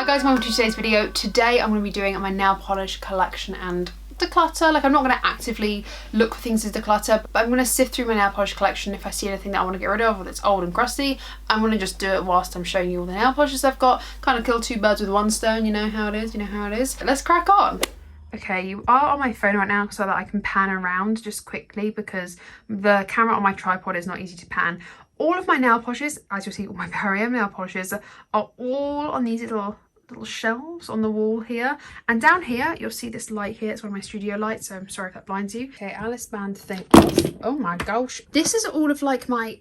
Hi guys, welcome to today's video. Today I'm going to be doing my nail polish collection and declutter. Like, I'm not going to actively look for things to declutter, but I'm going to sift through my nail polish collection. If I see anything that I want to get rid of or that's old and crusty, I'm going to just do it whilst I'm showing you all the nail polishes I've got. Kind of kill two birds with one stone, you know how it is, Let's crack on. Okay, you are on my phone right now so that I can pan around just quickly because the camera on my tripod is not easy to pan. All of my nail polishes, as you'll see, all my BarryM nail polishes are all on these little shelves on the wall here. And down here, you'll see this light here. It's one of my studio lights, so I'm sorry if that blinds you. Okay, Alice band thing off. Oh my gosh. This is all of like my...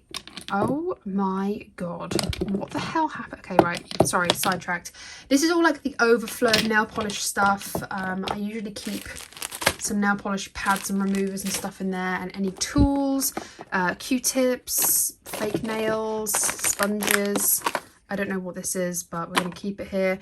Oh my god. What the hell happened? Okay, right. Sorry, sidetracked. This is all like the overflow nail polish stuff. I usually keep some nail polish pads and removers and stuff in there, and any tools, Q-tips, fake nails, sponges. I don't know what this is, but we're going to keep it here.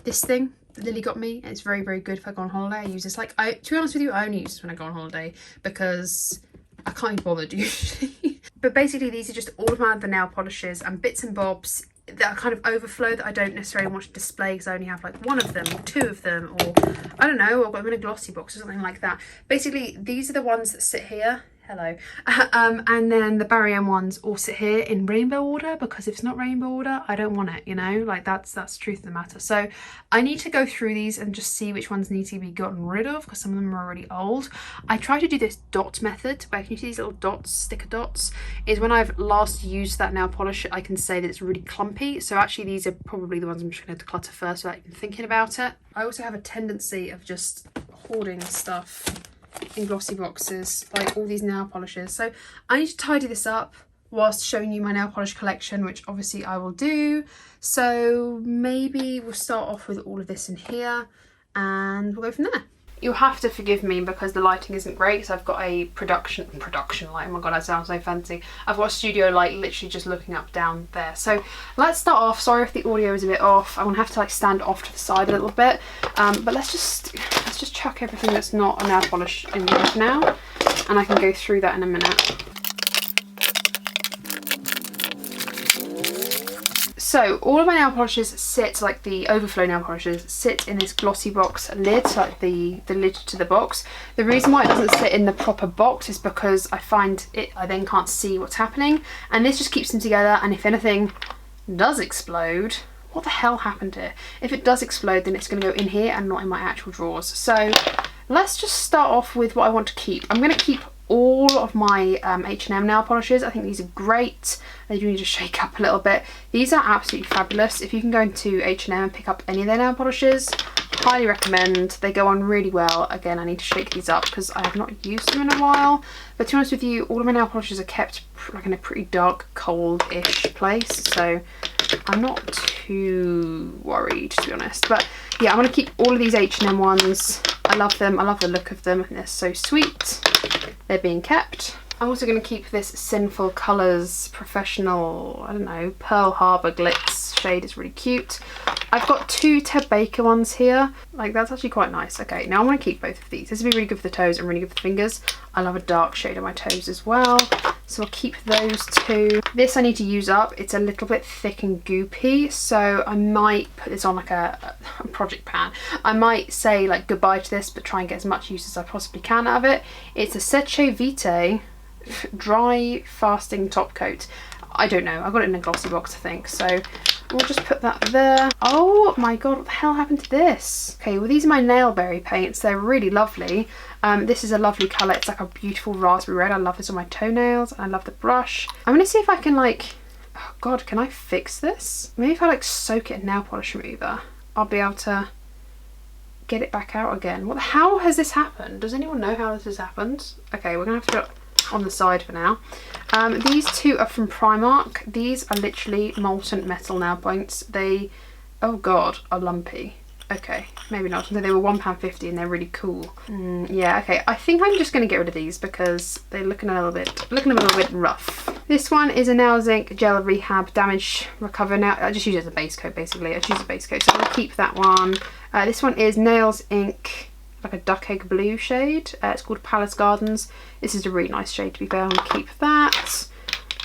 This thing that Lily got me, it's very, very good if I go on holiday. I use this, to be honest with you, I only use this when I go on holiday because I can't be bothered usually. But basically these are just all of my other nail polishes and bits and bobs that are kind of overflow that I don't necessarily want to display because I only have like one of them or two of them, or I don't know, or I've got them in a glossy box or something like that. Basically these are the ones that sit here. Hello. And then the BarryM ones all sit here in rainbow order, because if it's not rainbow order, I don't want it, you know, like that's the truth of the matter. So I need to go through these and just see which ones need to be gotten rid of, because some of them are already old. I try to do this dot method where, can you see these little dots, sticker dots? Is when I've last used that nail polish, I can say that it's really clumpy. So actually these are probably the ones I'm just going to declutter first without even thinking about it. I also have a tendency of just hoarding stuff in glossy boxes, like all these nail polishes. So I need to tidy this up whilst showing you my nail polish collection, which obviously I will do. So maybe we'll start off with all of this in here and we'll go from there. You'll have to forgive me because the lighting isn't great. So I've got a production light. Oh my god, that sounds so fancy. I've got a studio light literally just looking up down there. So let's start off. Sorry if the audio is a bit off. I'm gonna have to like stand off to the side a little bit. But let's just chuck everything that's not a nail polish in there now, and I can go through that in a minute. So all of my nail polishes sit, like the overflow nail polishes, sit in this glossy box lid, so like the lid to the box. The reason why it doesn't sit in the proper box is because I then can't see what's happening, and this just keeps them together. And if anything does explode, what the hell happened here? If it does explode, then it's going to go in here and not in my actual drawers. So let's just start off with what I want to keep. I'm going to keep all of my H&M nail polishes. I think these are great. They do need to shake up a little bit. These are absolutely fabulous. If you can go into H&M and pick up any of their nail polishes, highly recommend. They go on really well. Again, I need to shake these up because I have not used them in a while. But to be honest with you, all of my nail polishes are kept like in a pretty dark, cold-ish place. So I'm not too worried, to be honest. But yeah, I'm going to keep all of these H&M ones. I love them. I love the look of them. I think they're so sweet. They're being kept. I'm also going to keep this Sinful Colours Professional, I don't know, Pearl Harbor Glitz shade. It's really cute. I've got two Ted Baker ones here. Like, that's actually quite nice. Okay, now I'm going to keep both of these. This would be really good for the toes and really good for the fingers. I love a dark shade on my toes as well, so I'll keep those two. This I need to use up. It's a little bit thick and goopy, so I might put this on like a project pan. I might say like goodbye to this, but try and get as much use as I possibly can out of it. It's a Seche Vite dry fasting top coat. I don't know, I got it in a glossy box I think, so we'll just put that there. Oh my god, what the hell happened to this? Okay, well these are my Nailberry paints. They're really lovely. This is a lovely colour. It's like a beautiful raspberry red. I love this on my toenails and I love the brush. I'm gonna see if I can oh god, can I fix this? Maybe if I soak it in nail polish remover, I'll be able to get it back out again. What the hell has this happened? Does anyone know how this has happened? Okay, we're gonna have to put it on the side for now. These two are from Primark. These are literally molten metal nail points. They, oh god, are lumpy. Okay, maybe not. They were £1.50 and they're really cool. Yeah, okay. I think I'm just going to get rid of these because they're looking a little bit rough. This one is a Nail Zinc Gel Rehab Damage Recover. Now I just use it as a base coat basically. I choose a base coat, so I'm going to keep that one. This one is Nails Ink, like a duck egg blue shade. It's called Palace Gardens. This is a really nice shade, to be fair. I'm going to keep that.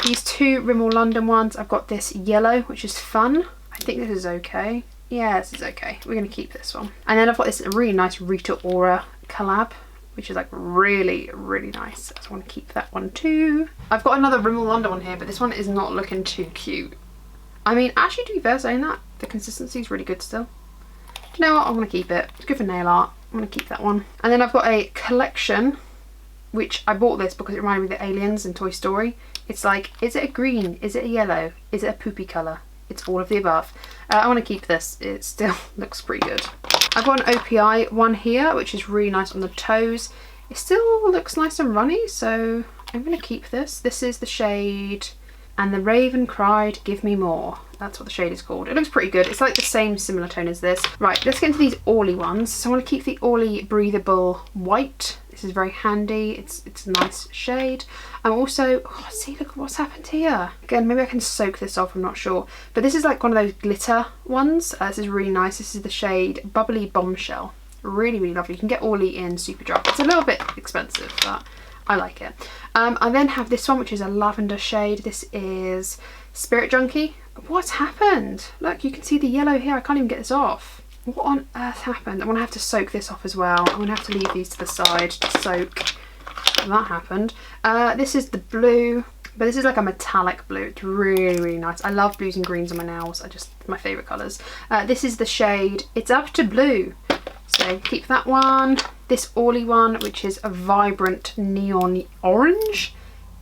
These two Rimmel London ones, I've got this yellow, which is fun. I I think this is okay. Yeah, this is okay. We're going to keep this one. And then I've got this really nice Rita Ora collab, which is like really, really nice. So I want to keep that one too. I've got another Rimmel London one here, but this one is not looking too cute. I mean, actually, to be fair saying that, the consistency is really good still. Do you know what? I'm going to keep it. It's good for nail art. I'm going to keep that one. And then I've got a collection, which I bought this because it reminded me of the aliens in Toy Story. It's like, is it a green? Is it a yellow? Is it a poopy colour? It's all of the above. I want to keep this. It still looks pretty good. I've got an OPI one here, which is really nice on the toes. It still looks nice and runny, so I'm going to keep this. This is the shade And the Raven Cried, Give Me More. That's what the shade is called. It looks pretty good. It's like the same similar tone as this. Right, let's get into these Orly ones. So I want to keep the Orly Breathable White. This is very handy. It's a nice shade. I'm also, oh, see, look what's happened here. Again, maybe I can soak this off, I'm not sure. But this is like one of those glitter ones. This is really nice. This is the shade Bubbly Bombshell. Really, really lovely. You can get Orly in Superdrug. It's a little bit expensive, but I like it. I then have this one, which is a lavender shade. This is Spirit Junkie. What's happened? Look, you can see the yellow here. I can't even get this off. What on earth happened? I'm going to have to soak this off as well. I'm going to have to leave these to the side to soak. That happened. This is the blue, but this is like a metallic blue. It's really, really nice. I love blues and greens on my nails. My favourite colours. This is the shade It's Up to Blue. So keep that one. This Orly one, which is a vibrant neon orange,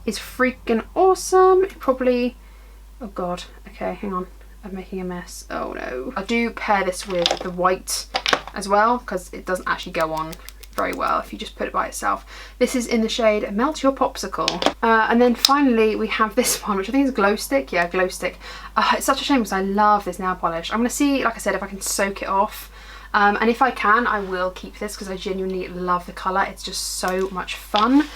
is freaking awesome. It probably, oh god, okay, hang on, I'm making a mess. Oh no. I do pair this with the white as well, because it doesn't actually go on very well if you just put it by itself. This is in the shade Melt Your Popsicle. And then finally we have this one, which I think is Glow Stick. Yeah, Glow Stick. It's such a shame because I love this nail polish. I'm going to see, like I said, if I can soak it off. And if I can, I will keep this because I genuinely love the colour. It's just so much fun.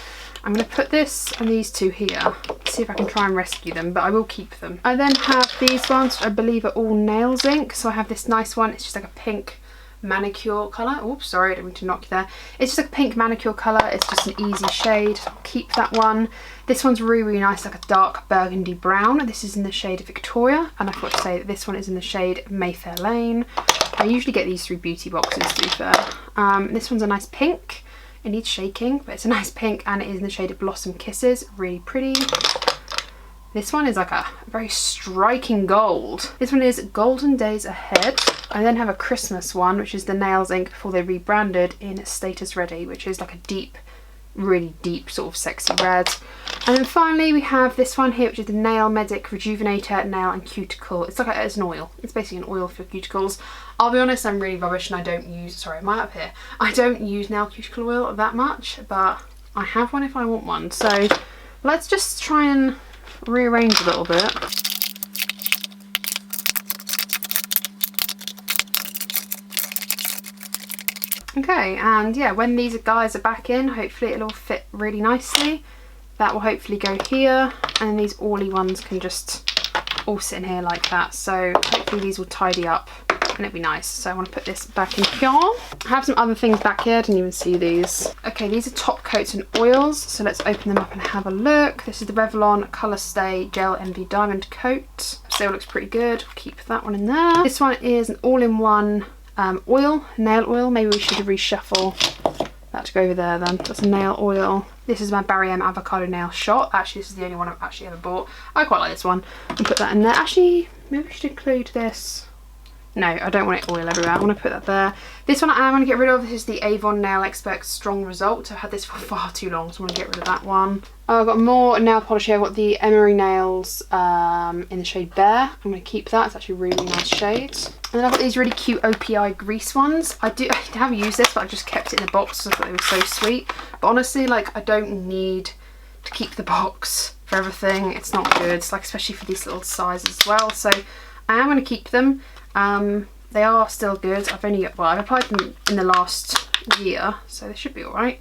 I'm going to put this and these two here, see if I can try and rescue them, but I will keep them. I then have these ones, which I believe are all Nails Ink. So I have this nice one. It's just like a pink manicure colour. Oops, sorry, I didn't mean to knock you there. It's just like a pink manicure colour. It's just an easy shade. So I'll keep that one. This one's really, really nice, like a dark burgundy brown. This is in the shade Victoria, and I forgot to say that this one is in the shade Mayfair Lane. I usually get these through beauty boxes, to be fair. This one's a nice pink. It needs shaking, but it's a nice pink, and it is in the shade Blossom Kisses. Really pretty. This one is like a very striking gold. This one is Golden Days Ahead. I then have a Christmas one, which is the Nails Ink before they rebranded in Status Ready, which is like a deep, really deep sort of sexy red. And then finally we have this one here, which is the Nail Medic Rejuvenator Nail and Cuticle. It's like it's an oil. It's basically an oil for cuticles. I'll be honest, I'm really rubbish and I don't use, sorry, am I up here? I don't use nail cuticle oil that much, but I have one if I want one. So let's just try and rearrange a little bit. Okay, and yeah, when these guys are back in, hopefully it'll all fit really nicely. That will hopefully go here, and then these Orly ones can just all sit in here like that. So hopefully these will tidy up and it'll be nice. So I want to put this back in here. I have some other things back here, I didn't even see these. Okay, these are top coats and oils, so let's open them up and have a look. This is the Revlon Colour Stay Gel Envy Diamond Coat. Still looks pretty good, we'll keep that one in there. This one is an all-in-one oil, nail oil. Maybe we should reshuffle that to go over there then. That's a nail oil. This is my BarryM Avocado Nail Shot. Actually, this is the only one I've actually ever bought. I quite like this one. I'll put that in there. Actually, maybe we should include this. No, I don't want it oil everywhere. I want to put that there. This one I'm going to get rid of. This is the Avon Nail Expert Strong Result. I've had this for far too long, so I'm going to get rid of that one. I've got more nail polish here. I've got the Emery Nails in the shade Bear. I'm going to keep that. It's actually a really nice shade. And then I've got these really cute OPI grease ones. I have used this, but I just kept it in the box because I thought they were so sweet. But honestly, like, I don't need to keep the box for everything. It's not good. It's like, especially for these little sizes as well. So I am going to keep them. They are still good. I've applied them in the last year, so they should be alright.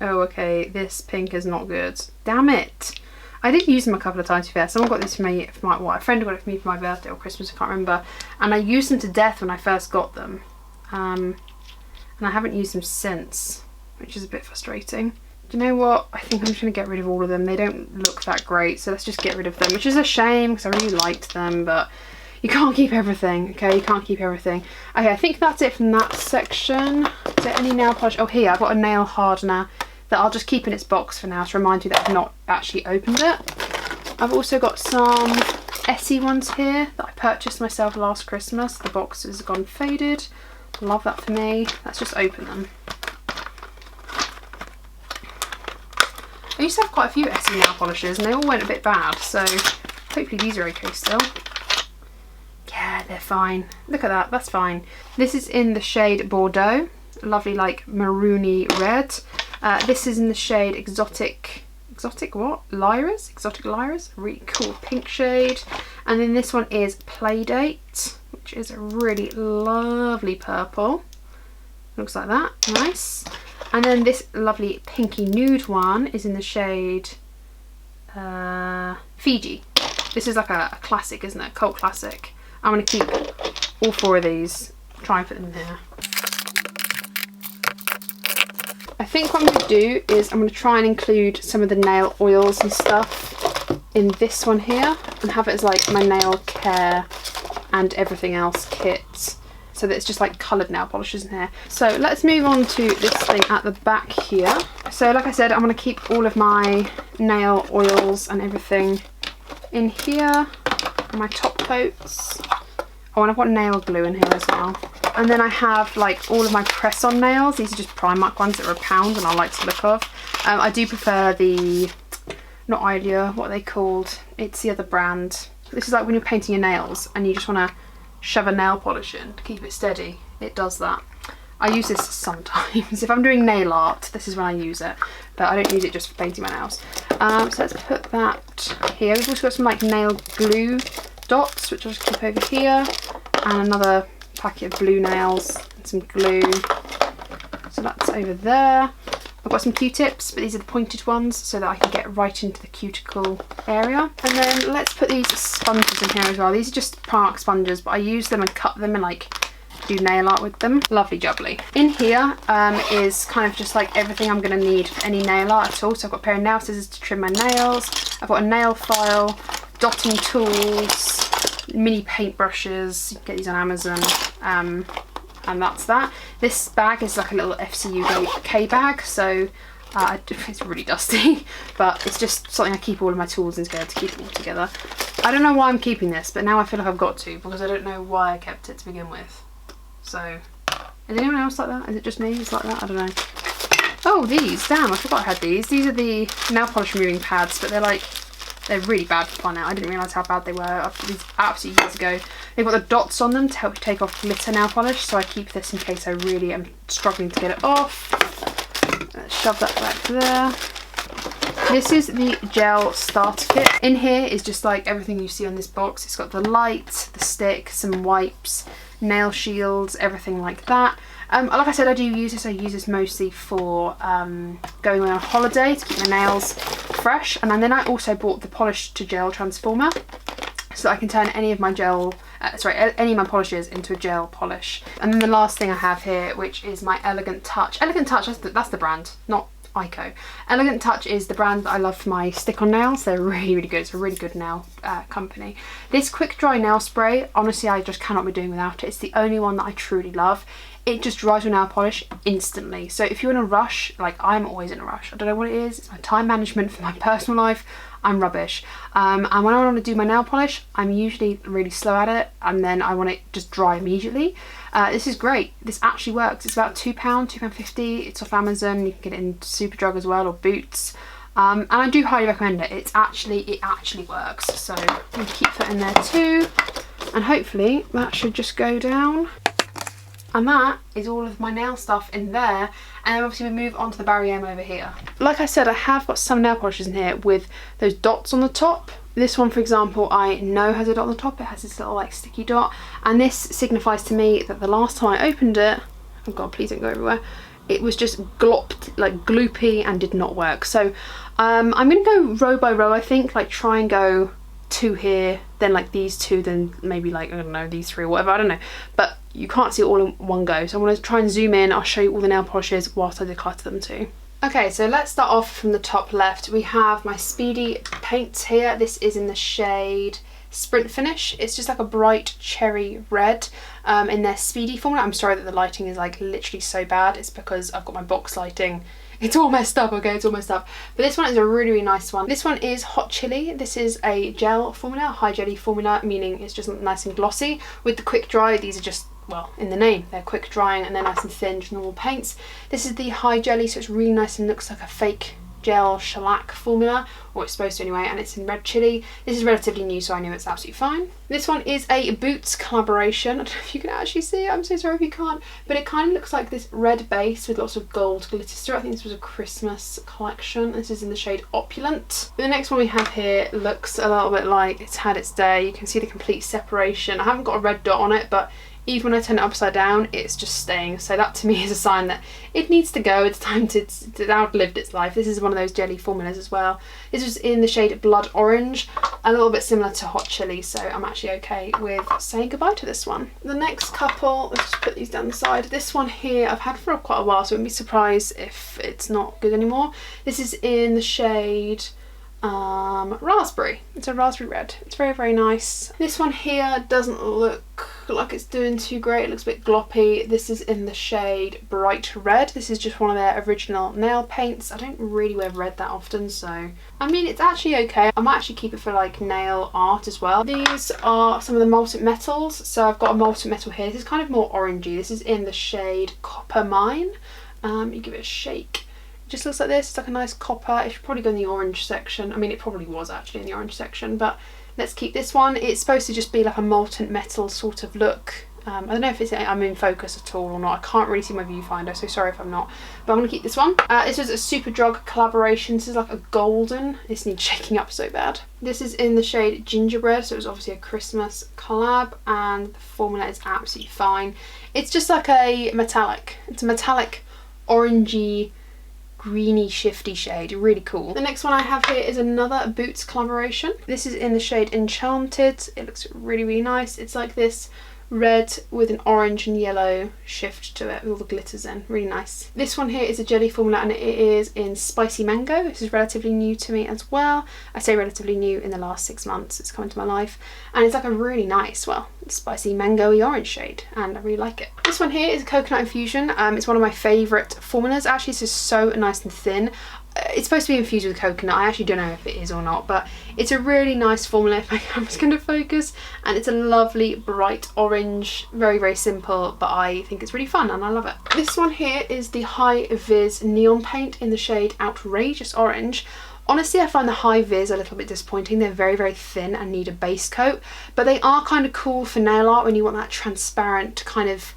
Oh, okay, this pink is not good. Damn it. I did use them a couple of times, to be fair. Someone got this for me, a friend got it for me for my birthday or Christmas, I can't remember. And I used them to death when I first got them. And I haven't used them since, which is a bit frustrating. Do you know what? I think I'm just going to get rid of all of them. They don't look that great, so let's just get rid of them, which is a shame because I really liked them, but You can't keep everything, okay? You can't keep everything. Okay, I think that's it from that section. Is there any nail polish? Oh, here, I've got a nail hardener that I'll just keep in its box for now to remind you that I've not actually opened it. I've also got some Essie ones here that I purchased myself last Christmas. The box has gone faded. Love that for me. Let's just open them. I used to have quite a few Essie nail polishes and they all went a bit bad, so hopefully these are okay still. Yeah, they're fine. Look at that, that's fine. This is in the shade Bordeaux. Lovely like maroony red. This is in the shade Exotic what? Lyras? Exotic Lyras? Really cool pink shade. And then this one is Playdate, which is a really lovely purple. Looks like that, nice. And then this lovely pinky nude one is in the shade Fiji. This is like a classic, isn't it? Cult classic. I'm going to keep all 4 of these, try and put them in here. I think what I'm going to do is I'm going to try and include some of the nail oils and stuff in this one here and have it as like my nail care and everything else kit, so that it's just like coloured nail polishes in here. So let's move on to this thing at the back here. So like I said, I'm going to keep all of my nail oils and everything in here, and my top coats. Oh, and I've got nail glue in here as well. And then I have like all of my press-on nails. These are just Primark ones that are £1 and I like the look of. I do prefer the, not Idea, what are they called? It's the other brand. This is like when you're painting your nails and you just want to shove a nail polish in to keep it steady. It does that. I use this sometimes. If I'm doing nail art, this is when I use it. But I don't use it just for painting my nails. So let's put that here. We've also got some like nail glue dots, which I'll just keep over here. And another packet of blue nails and some glue. So that's over there. I've got some Q-tips, but these are the pointed ones so that I can get right into the cuticle area. And then let's put these sponges in here as well. These are just Primark sponges, but I use them and cut them and like do nail art with them. Lovely jubbly. In here is kind of just like everything I'm going to need for any nail art at all. So I've got a pair of nail scissors to trim my nails. I've got a nail file, dotting tools, mini paintbrushes. You can get these on Amazon. And that's that. This bag is like a little FCU K bag, so it's really dusty, but it's just something I keep all of my tools in together to keep it all together. I don't know why I'm keeping this, but now I feel like I've got to, because I don't know why I kept it to begin with. So, is anyone else like that? Is it just me who's like that? I don't know. Oh, these, damn, I forgot I had these. These are the nail polish removing pads, but they're really bad for fun out. I didn't realise how bad they were these absolutely years ago. They've got the dots on them to help you take off glitter nail polish, so I keep this in case I really am struggling to get it off. Let's shove that back there. This is the gel starter kit. In here is just like everything you see on this box. It's got the light, the stick, some wipes, nail shields, everything like that. Like I said, I do use this. I use this mostly for going on a holiday to keep my nails fresh. And then I also bought the polish to gel transformer, so that I can turn any of my any of my polishes into a gel polish. And then the last thing I have here, which is my Elegant Touch. Elegant Touch, that's the brand, not Ico. Elegant Touch is the brand that I love for my stick-on nails. They're really, really good. It's a really good nail company. This quick dry nail spray, honestly, I just cannot be doing without it. It's the only one that I truly love. It just dries your nail polish instantly. So if you're in a rush, like I'm always in a rush. I don't know what it is. It's my time management for my personal life. I'm rubbish. And when I want to do my nail polish, I'm usually really slow at it, and then I want it just dry immediately. This is great. This actually works. It's about £2, £2.50. It's off Amazon. You can get it in Superdrug as well, or Boots. And I do highly recommend it. It actually works. So I'm going to keep that in there too. And hopefully that should just go down. And that is all of my nail stuff in there. And then obviously we move on to the BarryM over here. Like I said, I have got some nail polishes in here with those dots on the top. This one, for example, I know has a dot on the top. It has this little like sticky dot. And this signifies to me that the last time I opened it, oh God, please don't go everywhere, it was just glopped, like gloopy, and did not work. So I'm going to go row by row, I think, like try and go 2 here, then like these 2, then maybe like, I don't know, these 3 or whatever, I don't know. But you can't see it all in one go. So I'm going to try and zoom in. I'll show you all the nail polishes whilst I declutter them too. Okay, so let's start off from the top left. We have my Speedy paints here. This is in the shade Sprint Finish. It's just like a bright cherry red in their Speedy formula. I'm sorry that the lighting is like literally so bad. It's because I've got my box lighting. It's all messed up, okay, it's all messed up. But this one is a really, really nice one. This one is Hot Chili. This is a gel formula, high jelly formula, meaning it's just nice and glossy. With the quick dry, these are just, well, in the name, they're quick drying and they're nice and thin, just normal paints. This is the high jelly, so it's really nice and looks like a fake gel shellac formula, or it's supposed to anyway, and it's in red chili. This is relatively new, so I know it's absolutely fine. This one is a Boots collaboration. I don't know if you can actually see it, I'm so sorry if you can't, but it kind of looks like this red base with lots of gold glitters through. I think this was a Christmas collection. This is in the shade Opulent. The next one we have here looks a little bit like it's had its day. You can see the complete separation. I haven't got a red dot on it, but even when I turn it upside down, it's just staying. So that to me is a sign that it needs to go. It's time to outlived its life. This is one of those jelly formulas as well. This is in the shade Blood Orange, a little bit similar to Hot Chili, so I'm actually okay with saying goodbye to this one. The next couple, let's just put these down the side. This one here I've had for quite a while, so I wouldn't be surprised if it's not good anymore. This is in the shade Raspberry. It's a raspberry red. It's very, very nice. This one here doesn't look like it's doing too great. It looks a bit gloppy. This is in the shade Bright Red. This is just one of their original nail paints. I don't really wear red that often, so I mean, it's actually okay. I might actually keep it for like nail art as well. These are some of the molten metals. So I've got a molten metal here. This is kind of more orangey. This is in the shade Copper Mine. You give it a shake. Just looks like this. It's like a nice copper. It should probably go in the orange section. I mean, it probably was actually in the orange section, but let's keep this one. It's supposed to just be like a molten metal sort of look. I don't know if I'm in focus at all or not. I can't really see my viewfinder, so sorry if I'm not. But I'm going to keep this one. This was a Superdrug collaboration. This is like a golden. This needs shaking up so bad. This is in the shade Gingerbread, so it was obviously a Christmas collab, and the formula is absolutely fine. It's just like a metallic. It's a metallic orangey greeny shifty shade, really cool. The next one I have here is another Boots collaboration. This is in the shade Enchanted. It looks really, really nice. It's like this red with an orange and yellow shift to it with all the glitters in. Really nice. This one here is a jelly formula and it is in Spicy Mango. This is relatively new to me as well. I say relatively new, in the last 6 months it's come into my life, and it's like a really nice, well, spicy mango-y orange shade, and I really like it. This one here is a Coconut Infusion. It's one of my favourite formulas. Actually, it's just so nice and thin. It's supposed to be infused with coconut. I actually don't know if it is or not, but it's a really nice formula if my camera's going to focus, and it's a lovely bright orange, very, very simple, but I think it's really fun and I love it. This one here is the High Vis Neon Paint in the shade Outrageous Orange. Honestly, I find the High Vis a little bit disappointing. They're very, very thin and need a base coat, but they are kind of cool for nail art when you want that transparent, kind of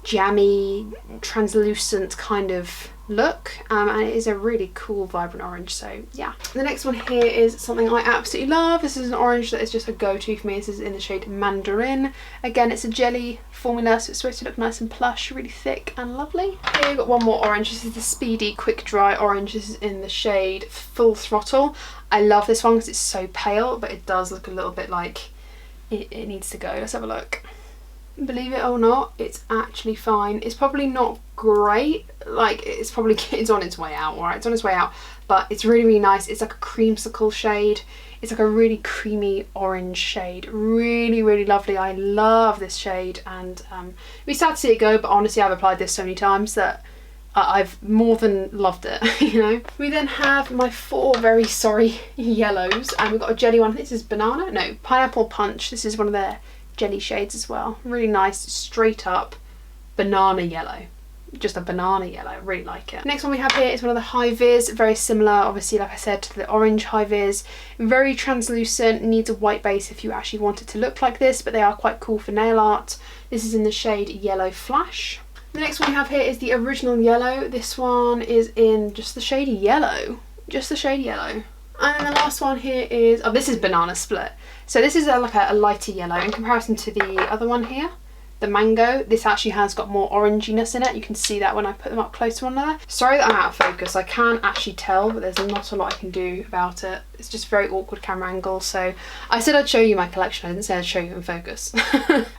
jammy, translucent kind of look, and it is a really cool vibrant orange, so yeah. The next one here is something I absolutely love. This is an orange that is just a go-to for me. This is in the shade Mandarin. Again, it's a jelly formula, so it's supposed to look nice and plush, really thick and lovely. Here we've got one more orange. This is the Speedy Quick Dry Orange. This is in the shade Full Throttle. I love this one because it's so pale, but it does look a little bit like it needs to go. Let's have a look. Believe it or not, it's actually fine. It's probably not great, like it's on its way out, alright, it's on its way out, but it's really, really nice. It's like a creamsicle shade. It's like a really creamy orange shade. Really, really lovely. I love this shade, and we sad to see it go, but honestly I've applied this so many times that I've more than loved it, you know. We then have my 4 very sorry yellows, and we've got a jelly one. This is banana, no, Pineapple Punch. This is one of their jelly shades as well. Really nice, straight up banana yellow. Just a banana yellow, I really like it. Next one we have here is one of the High Vis, very similar, obviously, like I said, to the orange High Vis. Very translucent, needs a white base if you actually want it to look like this, but they are quite cool for nail art. This is in the shade Yellow Flash. The next one we have here is the original yellow. This one is in just the shade Yellow. Just the shade Yellow. And then the last one here is, oh, this is Banana Split. So this is like a lighter yellow in comparison to the other one here. the mango. This actually has got more oranginess in it. You can see that when I put them up close to one another. Sorry that I'm out of focus. I can actually tell, but there's not a lot I can do about it. It's just very awkward camera angle. So I said I'd show you my collection. I didn't say I'd show you in focus.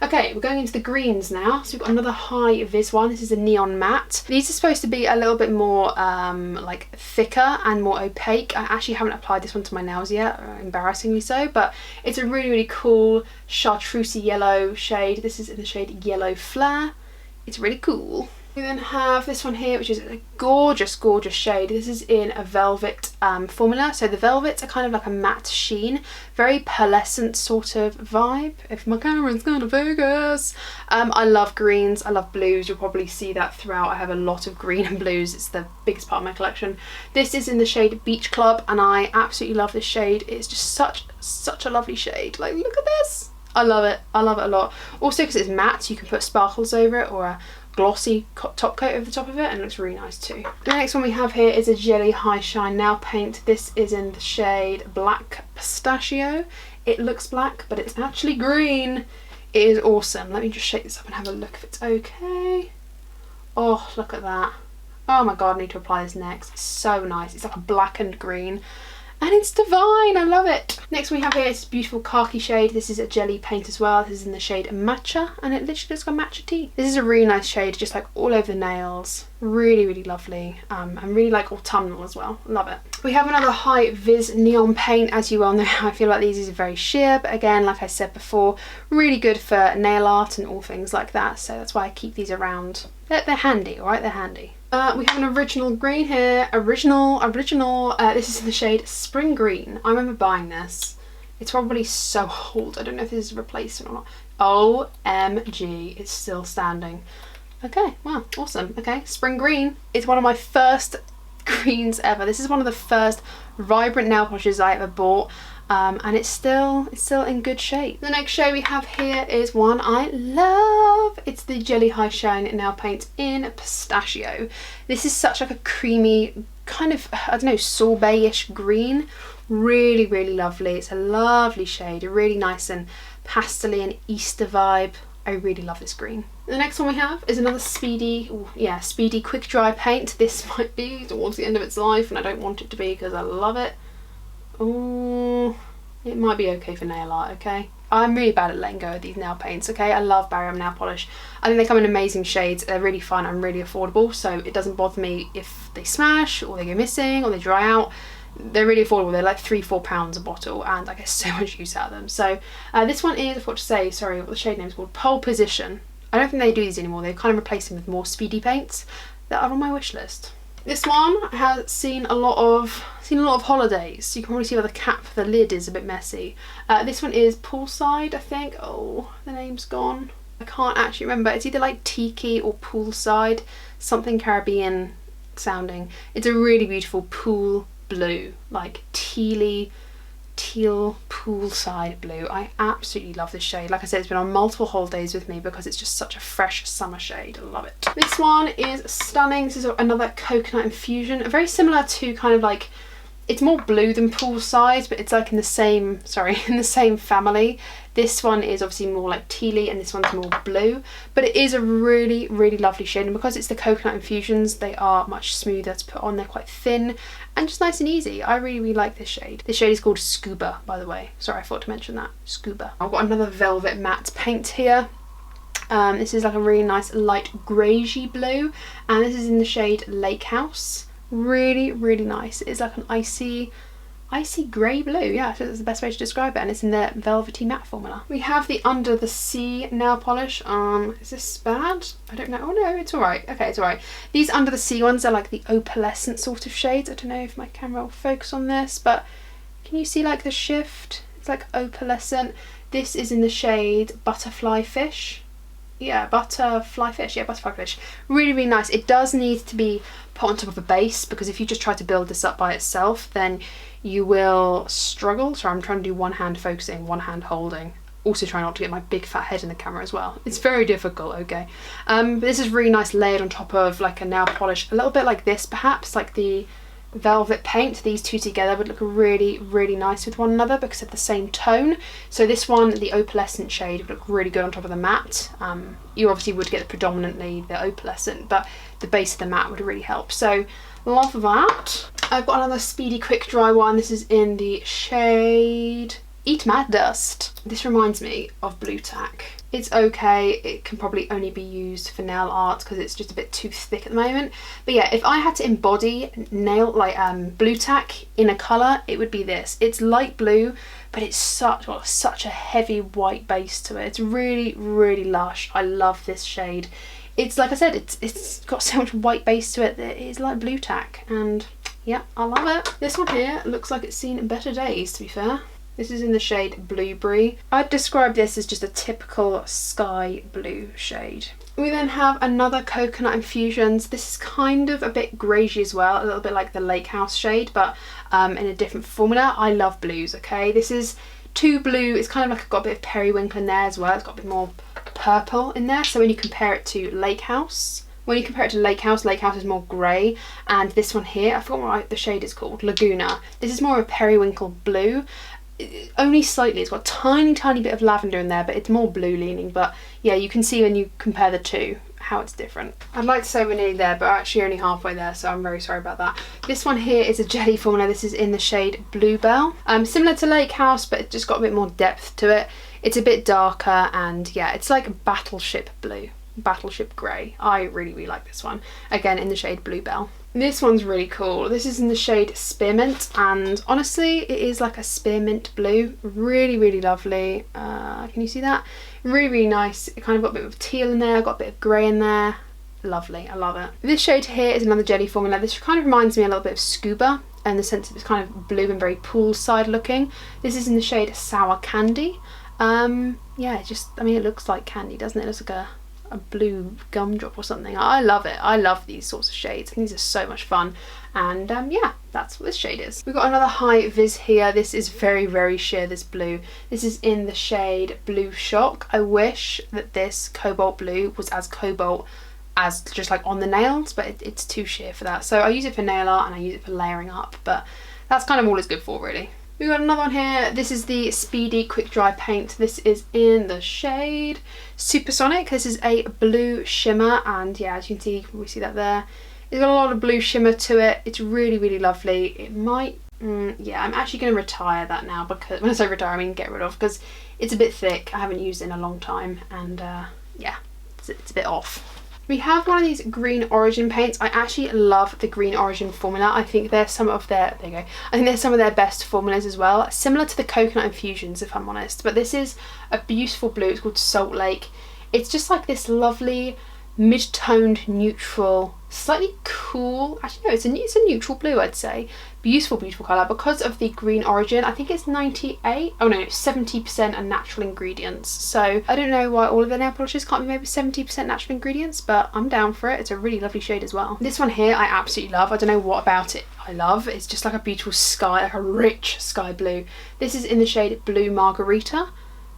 Okay, we're going into the greens now. So we've got another high vis one. This is a neon matte. These are supposed to be a little bit more like thicker and more opaque. I actually haven't applied this one to my nails yet, embarrassingly so, but it's a really, really cool chartreusey yellow shade. This is in the shade Yellow Flare. It's really cool. We then have this one here, which is a gorgeous, gorgeous shade. This is in a velvet formula. So the velvets are kind of like a matte sheen, very pearlescent sort of vibe. If my camera's gonna focus. I love greens, I love blues. You'll probably see that throughout. I have a lot of green and blues. It's the biggest part of my collection. This is in the shade Beach Club, and I absolutely love this shade. It's just such a lovely shade. Like, look at this. I love it. I love it a lot. Also, because it's matte, you can put sparkles over it or a glossy top coat over the top of it, and it looks really nice too. The next one we have here is a Jelly High Shine nail paint. This is in the shade Black Pistachio. It looks black, but it's actually green. It is awesome. Let me just shake this up and have a look if it's okay. Oh, look at that. Oh my god, I need to apply this next. It's so nice. It's like a black and green. And it's divine, I love it. Next we have here is this beautiful khaki shade. This is a jelly paint as well. This is in the shade Matcha, and it literally looks like matcha tea. This is a really nice shade, just like all over the nails. Really, really lovely, and really like autumnal as well. Love it. We have another high vis neon paint. As you well know, I feel like these are very sheer, but again, like I said before, really good for nail art and all things like that. So that's why I keep these around. They're handy, all right? They're handy. We have an original green here. Original. This is in the shade Spring Green. I remember buying this. It's probably so old. I don't know if this is a replacement or not. OMG, it's still standing. Okay, wow, awesome. Okay, Spring Green. It's one of my first greens ever. This is one of the first vibrant nail polishes I ever bought. And it's still in good shape. The next shade we have here is one I love. It's the Jelly High Shine nail paint in Pistachio. This is such like a creamy kind of, I don't know, sorbet-ish green. Really, really lovely. It's a lovely shade, really nice and pastel-y and Easter vibe. I really love this green. The next one we have is another speedy quick dry paint. This might be towards the end of its life, and I don't want it to be because I love it. Oh, it might be okay for nail art, okay? I'm really bad at letting go of these nail paints, okay? I love BarryM nail polish. I think they come in amazing shades. They're really fun and really affordable, so it doesn't bother me if they smash or they go missing or they dry out. They're really affordable. They're like £3-4 a bottle, and I get so much use out of them. So this one is, I forgot to say, sorry, what the shade name is called, Pole Position. I don't think they do these anymore. They've kind of replaced them with more speedy paints that are on my wish list. This one has seen a lot of holidays. You can probably see where the cap, the lid is a bit messy. This one is Poolside, I think. Oh, the name's gone. I can't actually remember. It's either like Tiki or Poolside, something Caribbean sounding. It's a really beautiful pool blue, like teal poolside blue. I absolutely love this shade. Like I said, it's been on multiple holidays with me because it's just such a fresh summer shade. I love it. This one is stunning. This is another coconut infusion, very similar to kind of like, it's more blue than poolside, but it's like in the same family. This one is obviously more like tealy and this one's more blue, but it is a really, really lovely shade, and because it's the coconut infusions, they are much smoother to put on. They're quite thin and just nice and easy. I really, really like this shade. This shade is called Scuba, by the way. Sorry, I forgot to mention that. Scuba. I've got another velvet matte paint here. This is like a really nice light greyish blue, and this is in the shade Lake House. Really, really nice. It's like an icy grey blue. Yeah, so that's the best way to describe it, and it's in the velvety matte formula. We have the Under the Sea nail polish. Is this bad? I don't know. Oh no, it's alright. Okay, it's alright. These Under the Sea ones are like the opalescent sort of shades. I don't know if my camera will focus on this, but can you see like the shift? It's like opalescent. This is in the shade Butterfly Fish. Yeah, Butterfly Fish. Yeah, Butterfly Fish. Really, really nice. It does need to be put on top of a base, because if you just try to build this up by itself, then you will struggle. So I'm trying to do one hand focusing, one hand holding. Also try not to get my big fat head in the camera as well. It's very difficult, okay. But this is really nice layered on top of like a nail polish. A little bit like this perhaps, like the velvet paint, these two together would look really, really nice with one another because of the same tone. So this one, the opalescent shade, would look really good on top of the matte. You obviously would get predominantly the opalescent, but the base of the matte would really help. So love that. I've got another speedy quick dry one. This is in the shade Eat Matte Dust. This reminds me of blue tack. It's okay, it can probably only be used for nail art because it's just a bit too thick at the moment. But yeah, if I had to embody nail blue tack in a colour, it would be this. It's light blue, but it's such a heavy white base to it. It's really, really lush. I love this shade. It's like I said, it's got so much white base to it that it is like blue tack, and yeah, I love it. This one here looks like it's seen better days, to be fair. This is in the shade Blueberry. I'd describe this as just a typical sky blue shade. We then have another Coconut Infusions. This is kind of a bit greyish as well, a little bit like the Lake House shade, but in a different formula. I love blues, okay? This is too blue. It's kind of like got a bit of periwinkle in there as well. It's got a bit more purple in there. So when you compare it to Lake House, Lake House is more grey, and this one here, I forgot what the shade is called, Laguna. This is more of a periwinkle blue. Only slightly, it's got a tiny bit of lavender in there, but it's more blue leaning. But yeah, you can see when you compare the two how it's different. I'd like to say we're nearly there, but we're actually only halfway there, so I'm very sorry about that. This one here is a jelly formula. This is in the shade Bluebell. Similar to Lake House, but it's just got a bit more depth to it. It's a bit darker, and yeah, it's like Battleship blue, Battleship grey. I really like this one. Again, in the shade Bluebell. This one's really cool. This is in the shade Spearmint, and honestly it is like a spearmint blue. Really lovely. Can you see that? Really nice. It kind of got a bit of teal in there, got a bit of grey in there. Lovely, I love it. This shade here is another jelly formula. This kind of reminds me a little bit of Scuba in the sense of it's kind of blue and very poolside looking. This is in the shade Sour Candy. Yeah, it looks like candy, doesn't it? It looks like a blue gumdrop or something. I love it. I love these sorts of shades. These are so much fun, and yeah, that's what this shade is. We've got another high vis here. This is very sheer, this blue. This is in the shade Blue Shock. I wish that this cobalt blue was as cobalt as just like on the nails, but it's too sheer for that. So I use it for nail art and I use it for layering up, but that's kind of all it's good for, really. We've got another one here. This is the Speedy Quick Dry Paint. This is in the shade Supersonic. This is a blue shimmer, and yeah, as you can see, we see that there. It's got a lot of blue shimmer to it. It's really lovely. It might, yeah, I'm actually going to retire that now, because when I say retire, I mean get rid of, because it's a bit thick. I haven't used it in a long time, and yeah, it's a bit off. We have one of these Green Origin paints. I actually love the Green Origin formula. I think they're some of their, there you go. I think they're some of their best formulas as well. Similar to the Coconut Infusions, if I'm honest. But this is a beautiful blue. It's called Salt Lake. It's just like this lovely mid-toned neutral, slightly cool, actually no, it's a neutral blue, I'd say. Beautiful colour. Because of the Green Origin, I think it's 70% are natural ingredients. So I don't know why all of the nail polishes can't be made with 70% natural ingredients, but I'm down for it. It's a really lovely shade as well. This one here I absolutely love. I don't know what about it I love. It's just like a beautiful sky, like a rich sky blue. This is in the shade Blue Margarita,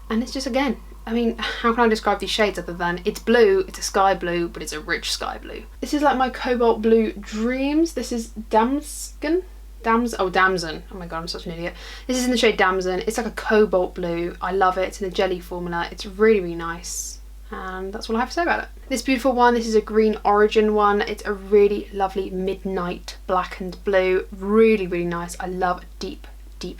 and it's just, again, I mean, how can I describe these shades other than it's blue, it's a sky blue, but it's a rich sky blue. This is like my Cobalt Blue Dreams. This is Damson. Oh my god, I'm such an idiot. This is in the shade Damson. It's like a cobalt blue. I love it. It's in the jelly formula. It's really nice. And that's all I have to say about it. This beautiful one, this is a Green Origin one. It's a really lovely midnight blackened blue. Really nice. I love a deep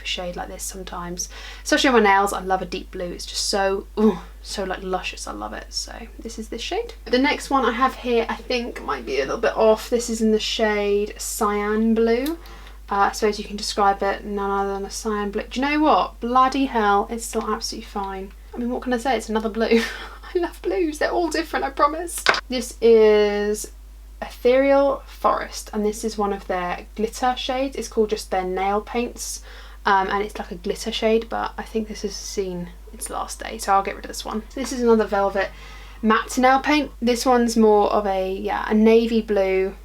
shade like this sometimes, especially on my nails. I love a deep blue. It's just so like luscious. I love it. So this is this shade. The next one I have here I think might be a little bit off. This is in the shade Cyan Blue. I suppose you can describe it none other than a cyan blue. Do you know what? Bloody hell, it's still absolutely fine. I mean, what can I say? It's another blue. I love blues. They're all different, I promise. This is Ethereal Forest, and this is one of their glitter shades. It's called just their nail paints, and it's like a glitter shade, but I think this has seen its last day, so I'll get rid of this one. This is another Velvet Matte nail paint. This one's more of a navy blue,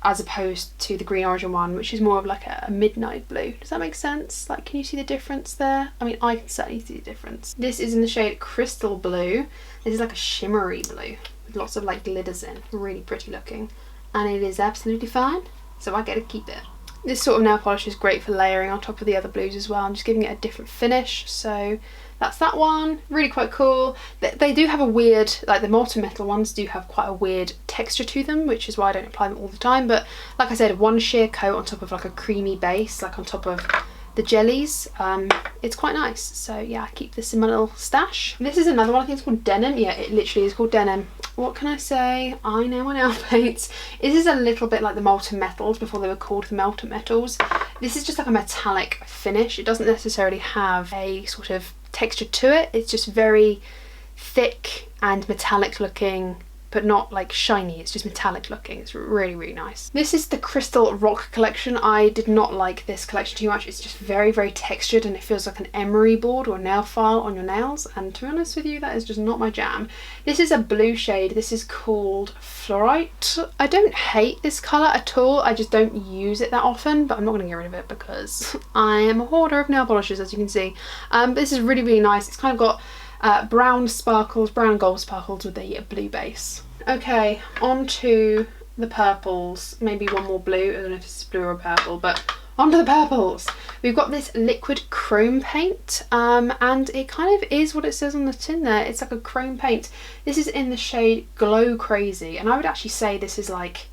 as opposed to the Green Origin one, which is more of like a midnight blue. Does that make sense? Like, can you see the difference there? I mean, I can certainly see the difference. This is in the shade Crystal Blue. This is like a shimmery blue with lots of like glitters in. Really pretty looking. And it is absolutely fine, so I get to keep it. This sort of nail polish is great for layering on top of the other blues as well. I'm just giving it a different finish. So that's that one. Really quite cool. They do have a weird, like the multi-metal ones do have quite a weird texture to them, which is why I don't apply them all the time. But like I said, one sheer coat on top of like a creamy base, like on top of the jellies, it's quite nice. So yeah, I keep this in my little stash. This is another one, I think it's called Denim. Yeah, it literally is called Denim. What can I say? I know my nail paints. This is a little bit like the molten metals before they were called the melted metals. This is just like a metallic finish. It doesn't necessarily have a sort of texture to it. It's just very thick and metallic looking, but not like shiny. It's just metallic looking. It's really, really nice. This is the Crystal Rock collection. I did not like this collection too much. It's just very, very textured and it feels like an emery board or nail file on your nails. And to be honest with you, that is just not my jam. This is a blue shade. This is called Fluorite. I don't hate this colour at all. I just don't use it that often, but I'm not going to get rid of it because I am a hoarder of nail polishes, as you can see. But this is really, really nice. It's kind of got brown sparkles, brown gold sparkles with a blue base. Okay, on to the purples. Maybe one more blue. I don't know if it's blue or purple, but on to the purples. We've got this liquid chrome paint, and it kind of is what it says on the tin there. It's like a chrome paint. This is in the shade Glow Crazy, and I would actually say this is like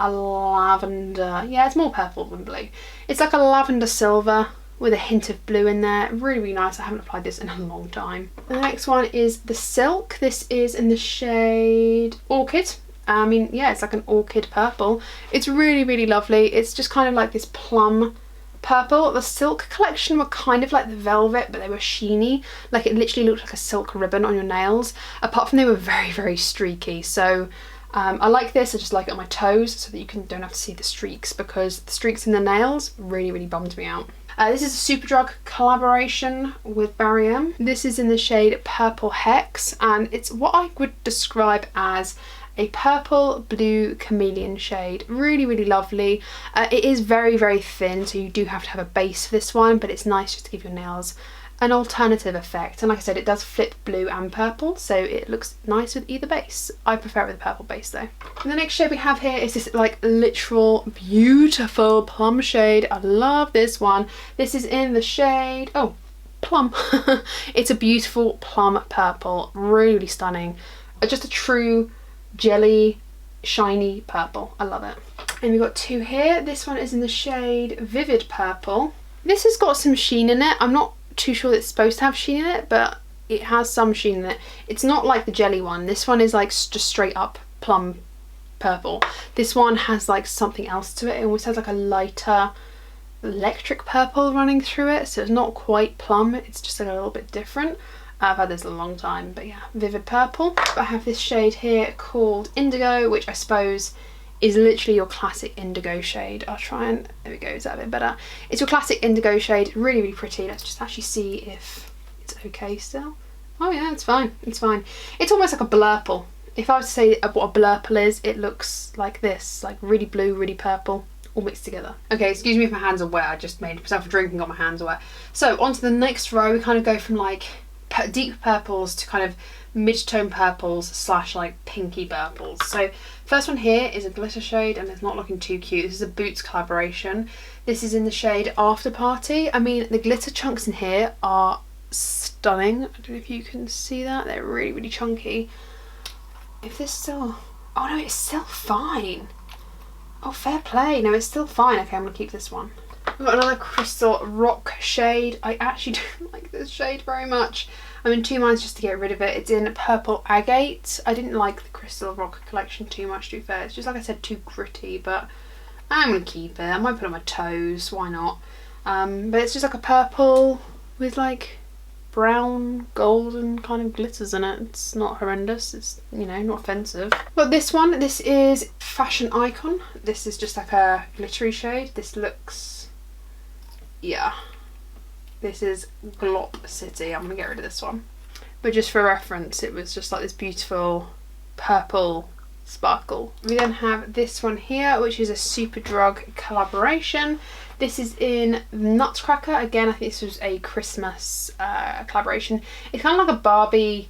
a lavender. Yeah, it's more purple than blue. It's like a lavender silver with a hint of blue in there. Really, really nice. I haven't applied this in a long time. The next one is the Silk. This is in the shade Orchid. I mean, yeah, it's like an orchid purple. It's really, really lovely. It's just kind of like this plum purple. The Silk collection were kind of like the velvet, but they were sheeny. Like it literally looked like a silk ribbon on your nails. Apart from they were very, very streaky. So I like this. I just like it on my toes so that you don't have to see the streaks, because the streaks in the nails really, really bummed me out. This is a Superdrug collaboration with BarryM. This is in the shade Purple Hex, and it's what I would describe as a purple blue chameleon shade. Really, really lovely. It is very, very thin, so you do have to have a base for this one, but it's nice just to give your nails an alternative effect. And like I said, it does flip blue and purple, so it looks nice with either base. I prefer it with a purple base though. And the next shade we have here is this like literal beautiful plum shade. I love this one. This is in the shade, oh, Plum. It's a beautiful plum purple, really stunning. Just a true jelly shiny purple. I love it. And we've got two here. This one is in the shade Vivid Purple. This has got some sheen in it. I'm not too sure that it's supposed to have sheen in it, but it has some sheen in it. It's not like the jelly one. This one is like just straight up plum purple. This one has like something else to it. It almost has like a lighter electric purple running through it, so it's not quite plum, it's just like a little bit different. I've had this a long time, but yeah, Vivid Purple. I have this shade here called Indigo, which I suppose is literally your classic indigo shade. I'll try and, there we go, is that a bit better? It's your classic indigo shade, really, really pretty. Let's just actually see if it's okay still. Oh yeah, it's fine, it's fine. It's almost like a blurple. If I was to say what a blurple is, it looks like this, like really blue, really purple, all mixed together. Okay, excuse me if my hands are wet, I just made myself a drink and got my hands wet. So on to the next row, we kind of go from like deep purples to kind of mid-tone purples slash like pinky purples. So first one here is a glitter shade, and it's not looking too cute. This is a Boots collaboration. This is in the shade After Party. I mean, the glitter chunks in here are stunning. I don't know if you can see that. They're really, really chunky. If this still, oh no, it's still fine. Oh, fair play. No, it's still fine. Okay, I'm gonna keep this one. We've got another Crystal Rock shade. I actually don't like this shade very much. I'm in two minds just to get rid of it. It's in Purple Agate. I didn't like the Crystal Rock collection too much, to be fair. It's just, like I said, too gritty, but I'm gonna keep it. I might put it on my toes, why not? But it's just like a purple with like brown, golden kind of glitters in it. It's not horrendous, it's, you know, not offensive. But this one, this is Fashion Icon. This is just like a glittery shade. This looks, yeah. This is Glop City. I'm gonna get rid of this one. But just for reference, it was just like this beautiful purple sparkle. We then have this one here, which is a Superdrug collaboration. This is in Nutcracker. Again, I think this was a Christmas collaboration. It's kind of like a Barbie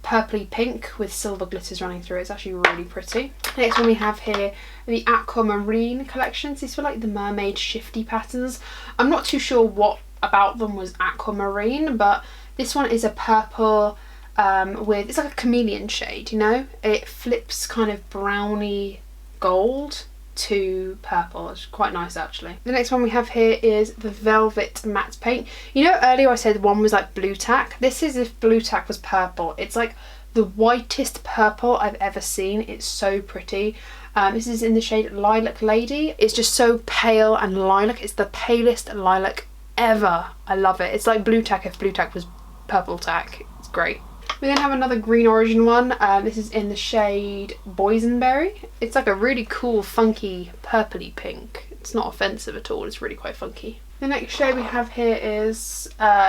purpley pink with silver glitters running through it. It's actually really pretty. Next one we have here, the Aquamarine collections. These were like the mermaid shifty patterns. I'm not too sure what about them was aquamarine, but this one is a purple with, it's like a chameleon shade, you know? It flips kind of browny gold to purple. It's quite nice actually. The next one we have here is the Velvet Matte Paint. You know earlier I said one was like blue tack? This is if blue tack was purple. It's like the whitest purple I've ever seen. It's so pretty. This is in the shade Lilac Lady. It's just so pale and lilac. It's the palest lilac ever. I love it. It's like blue tack if blue tack was purple tack. It's great. We then have another green origin one. This is in the shade Boysenberry. It's like a really cool, funky, purpley pink. It's not offensive at all. It's really quite funky. The next shade we have here is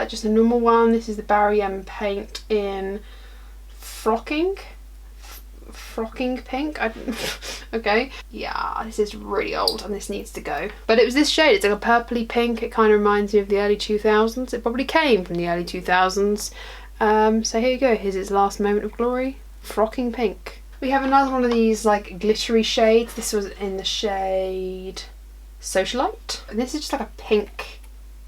just a normal one. This is the BarryM paint in Frocking Pink. Okay. Yeah, this is really old and this needs to go. But it was this shade. It's like a purpley pink. It kind of reminds me of the early 2000s. It probably came from the early 2000s. So here you go, here's its last moment of glory, Frocking Pink. We have another one of these like glittery shades. This was in the shade Socialite. And this is just like a pink,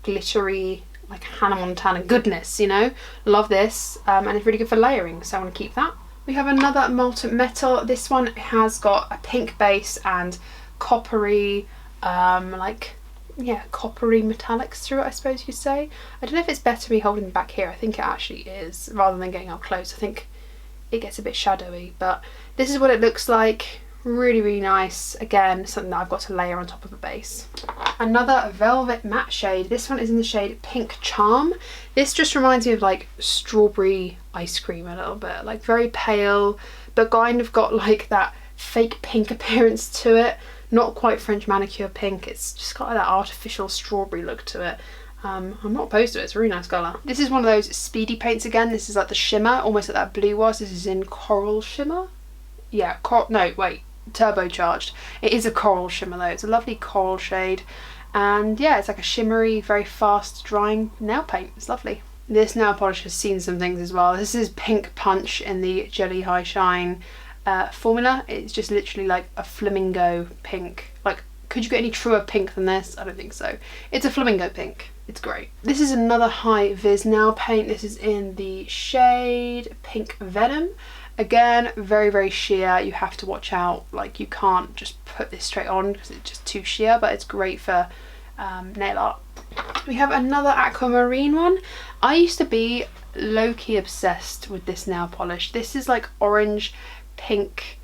glittery, like Hannah Montana goodness, you know? Love this, and it's really good for layering, so I want to keep that. We have another molten metal. This one has got a pink base and coppery, coppery metallics through it, I suppose you'd say. I don't know if it's better me holding them back here. I think it actually is, rather than getting up close. I think it gets a bit shadowy, but this is what it looks like. Really, really nice. Again, something that I've got to layer on top of a base. Another Velvet Matte shade. This one is in the shade Pink Charm. This just reminds me of like strawberry ice cream a little bit. Like very pale, but kind of got like that fake pink appearance to it. Not quite French manicure pink, it's just got that artificial strawberry look to it. I'm not opposed to it, it's a really nice colour. This is one of those speedy paints again. This is like the shimmer, almost like that blue was. This is in Coral Shimmer. Yeah, turbocharged. It is a coral shimmer though. It's a lovely coral shade. And yeah, it's like a shimmery, very fast drying nail paint. It's lovely. This nail polish has seen some things as well. This is Pink Punch in the Jelly High Shine formula. It's just literally like a flamingo pink. Like, could you get any truer pink than this? I don't think so. It's a flamingo pink. It's great. This is another high vis nail paint. This is in the shade Pink Venom. Again, very, very sheer. You have to watch out. Like, you can't just put this straight on because it's just too sheer, but it's great for nail art. We have another aquamarine one. I used to be low-key obsessed with this nail polish. This is like orange, pink,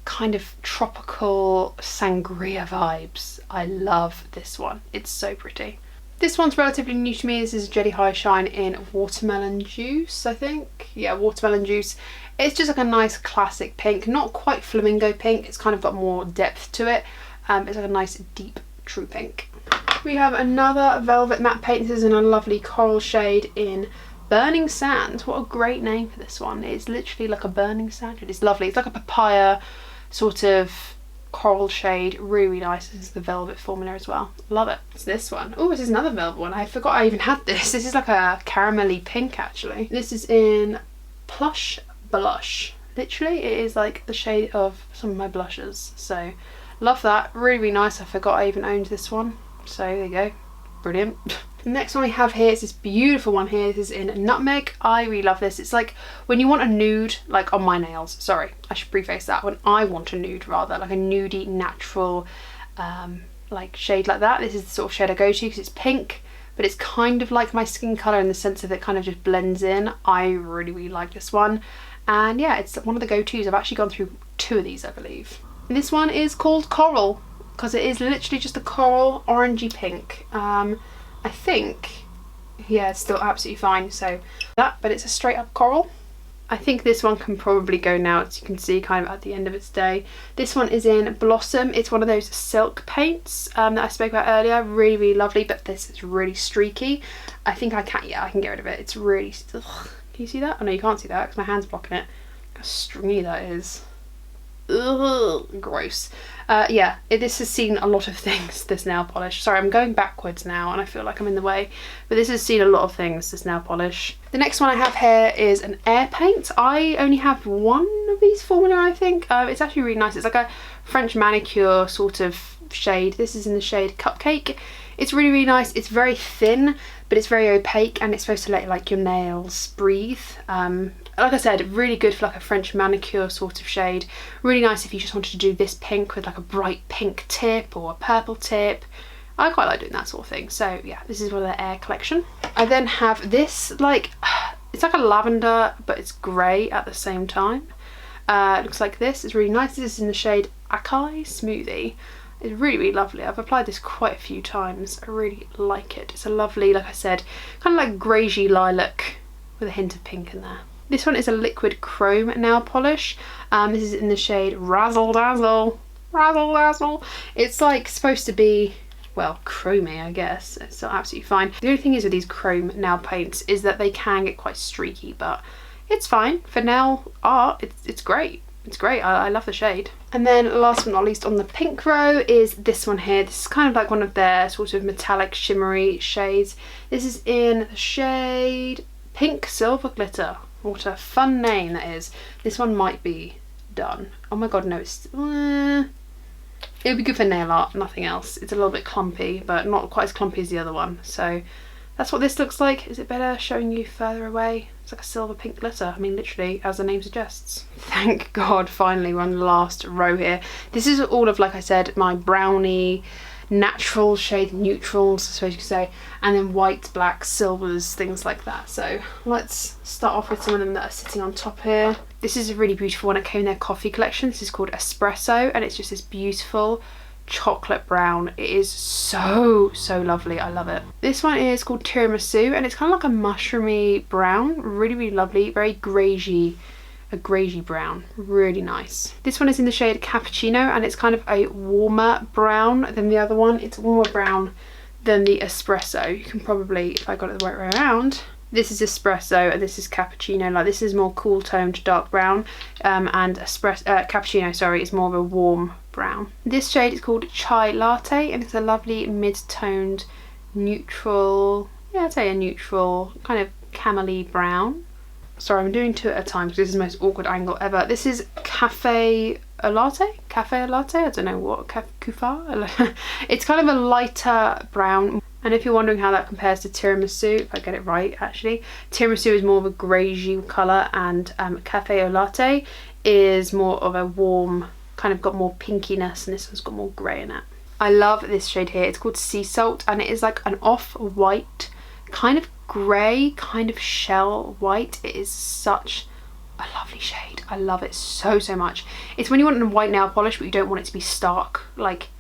kind of tropical sangria vibes. I love this one. It's so pretty. This one's relatively new to me. This is Jelly High Shine in Watermelon Juice, I think. Yeah, Watermelon Juice. It's just like a nice classic pink, not quite flamingo pink. It's kind of got more depth to it. It's like a nice deep true pink. We have another Velvet Matte Paint. This is in a lovely coral shade in Burning Sand. What a great name for this one. It's literally like a burning sand. It's lovely. It's like a papaya sort of coral shade. Really nice. This is the velvet formula as well. Love it. It's this one. Oh, this is another velvet one. I forgot I even had this. This is like a caramelly pink actually. This is in Plush Blush. Literally it is like the shade of some of my blushes. So love that. Really, really nice. I forgot I even owned this one. So there you go. Brilliant. The next one we have here is this beautiful one here. This is in Nutmeg. I really love this. It's like when you want a nude, like on my nails, sorry, I should preface that. When I want a nude rather, like a nudie, natural like shade like that. This is the sort of shade I go to because it's pink, but it's kind of like my skin colour in the sense of it kind of just blends in. I really, really like this one. And yeah, it's one of the go-tos. I've actually gone through 2 of these, I believe. And this one is called Coral because it is literally just a coral orangey pink. I think, yeah, it's still absolutely fine. So that, but it's a straight up coral. I think this one can probably go now, as you can see, kind of at the end of its day. This one is in Blossom. It's one of those silk paints that I spoke about earlier. Really, really lovely, but this is really streaky. I think I can get rid of it. It's really, ugh. Can you see that? Oh no, you can't see that because my hand's blocking it. Look how stringy that is. ugh, gross. Yeah, this has seen a lot of things, this nail polish. Sorry, I'm going backwards now and I feel like I'm in the way, but this has seen a lot of things, this nail polish. The next one I have here is an air paint. I only have one of these formula, I think. It's actually really nice. It's like a French manicure sort of shade. This is in the shade Cupcake. It's really, really nice. It's very thin, but it's very opaque, and it's supposed to let like your nails breathe. Like I said, really good for like a French manicure sort of shade. Really nice if you just wanted to do this pink with like a bright pink tip or a purple tip. I quite like doing that sort of thing. So yeah, this is one of their Air collection. I then have this, like, it's like a lavender, but it's grey at the same time. It looks like this. It's really nice. This is in the shade Acai Smoothie. It's really, really lovely. I've applied this quite a few times. I really like it. It's a lovely, like I said, kind of like greigey lilac with a hint of pink in there. This one is a liquid chrome nail polish. This is in the shade Razzle Dazzle. Razzle Dazzle. It's like supposed to be, well, chromey, I guess. It's still absolutely fine. The only thing is with these chrome nail paints is that they can get quite streaky, but it's fine. For nail art, it's great. It's great. I love the shade. And then last but not least on the pink row is this one here. This is kind of like one of their sort of metallic shimmery shades. This is in the shade Pink Silver Glitter. What a fun name that is. This one might be done. Oh my god, no, it's... it would be good for nail art, nothing else. It's a little bit clumpy, but not quite as clumpy as the other one. So that's what this looks like. Is it better showing you further away? It's like a silver pink glitter. I mean, literally, as the name suggests. Thank God, finally, we're on the last row here. This is all of, like I said, my brownie, natural shade neutrals, I suppose you could say, and then white, black, silvers, things like that. So let's start off with some of them that are sitting on top here. This is a really beautiful one. It came in their coffee collection. This is called Espresso, and it's just this beautiful chocolate brown. It is so lovely. I love it. This one is called Tiramisu, and it's kind of like a mushroomy brown. Really, really lovely. Very greigey. A greigey brown, really nice. This one is in the shade Cappuccino, and it's kind of a warmer brown than the other one. It's a warmer brown than the Espresso. You can probably, if I got it the right way around, this is Espresso and this is Cappuccino. Like, this is more cool toned dark brown, and Cappuccino, sorry, is more of a warm brown. This shade is called Chai Latte, and it's a lovely mid-toned neutral, yeah, I'd say a neutral kind of camely brown. Sorry, I'm doing two at a time because this is the most awkward angle ever. This is Cafe Latte? Cafe Latte? I don't know what. Kufa? It's kind of a lighter brown. And if you're wondering how that compares to Tiramisu, if I get it right actually, Tiramisu is more of a greigey colour, and Cafe Latte is more of a warm, kind of got more pinkiness, and this one's got more grey in it. I love this shade here. It's called Sea Salt, and it is like an off-white, kind of grey, kind of shell white. It is such a lovely shade. I love it so much. It's when you want a white nail polish but you don't want it to be stark, like